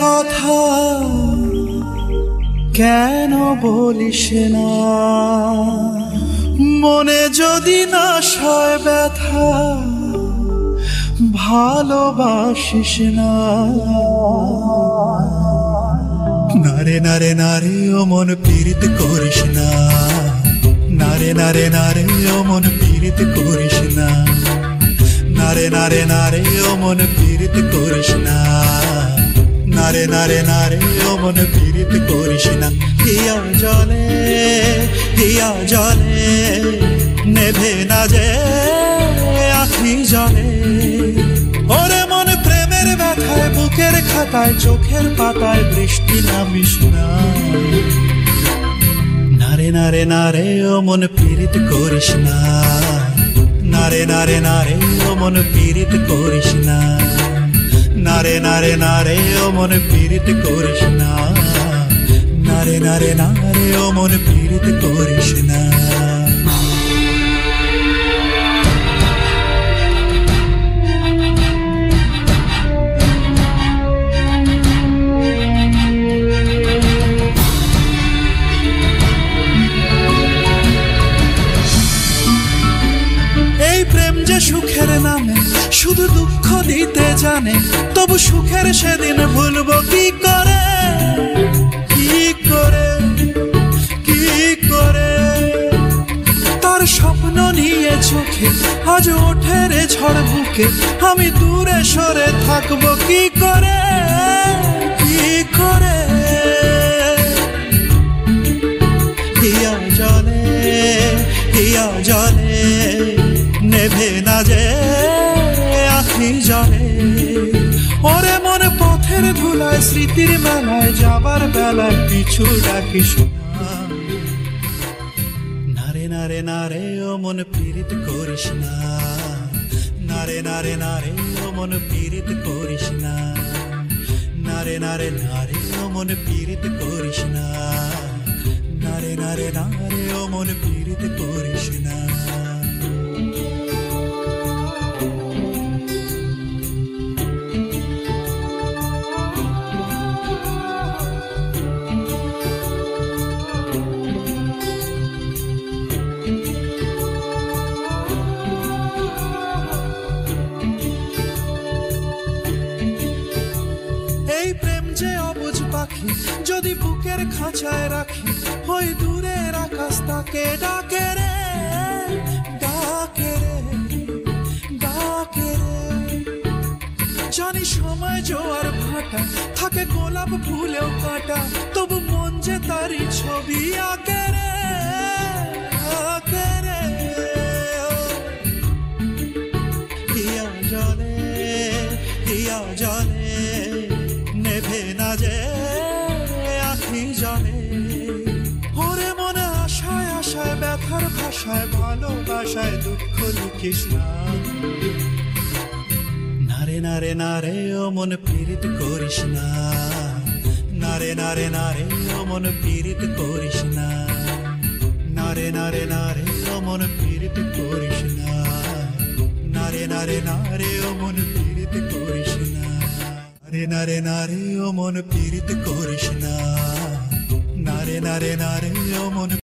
কথা কেন বলিস না, মনে যদি না সয় ব্যথা ভালোবাসিস না। নারে নারে নারে ও মন পীড়িত করিস না, নারে নারে নারে ও মন পীড়িত করিস না, নারে নারে নারে ও মন পীড়িত করিস না, নারে নারে নারে ও মন পীড়িত করিস না। হিয়া জলে নেভে না যে আখি জলে, ওরে মন প্রেমের ব্যথায় বুকের খাতায় চোখের পাতায় বৃষ্টি নামিস না। নারে নারে নারে ও মন পীড়িত করিস না, নারে নারে নারে ও মন পীড়িত করিস না, নারে নারে নারে ও মন পীড়িত করিস না, নারে নারে নারে ও মন পীড়িত করিস না। এই প্রেম যে সুখের নামে শুধু দুঃখ দিতে জানে, তবু সুখের সেদিন ভুলবো কি করে, কি করে, কি করে। তার স্বপ্ন নিয়ে চোখে আজ ওঠে রে ঝড় বুকে, আমি দূরে সরে থাকবো কি করে, কি করে। হিয়া জলে নেভে না যে আখি জলে, ওরে মন পথের ধুলায় স্মৃতির মেলায় যাবার বেলায় পিছু ডাকিস না। নারে নারে নারে ও মন পীড়িত করিস না, নারে নারে নারে ও মন পীড়িত করিস না, নারে নারে নারে ও মন পীড়িত করিস না, নারে নারে নারে ও মন পীড়িত করিস না। এই প্রেম যে অবুঝ পাখি যদি বুকের খাঁচায় রাখি, ওই দূরের আকাশ তাকে ডাকে রে, ডাকে রে, ডাকে রে। জানি সময় জোয়ার ভাটা থাকে গোলাপ ফুলেও কাটা, তবু মন যে তারই ছবি আঁকে রে, আঁকে রে। হিয়া জলে নেভে না যে আখি জলে, ওরে মনে আশায় আশায় ব্যথার ভাষায় ভালোবাসায় দুঃখ লিখিস না। নারে নারে নারে ও মন পীড়িত করিস না, নারে নারে নারে ও মন পীড়িত করিস না, নারে নারে নারে ও মন পীড়িত করিস না, নারে নারে নারে ও মন পীড়িত করিস না, নারে নারে নারে ও মন পীড়িত করিস না, নারে নারে নারে ও মন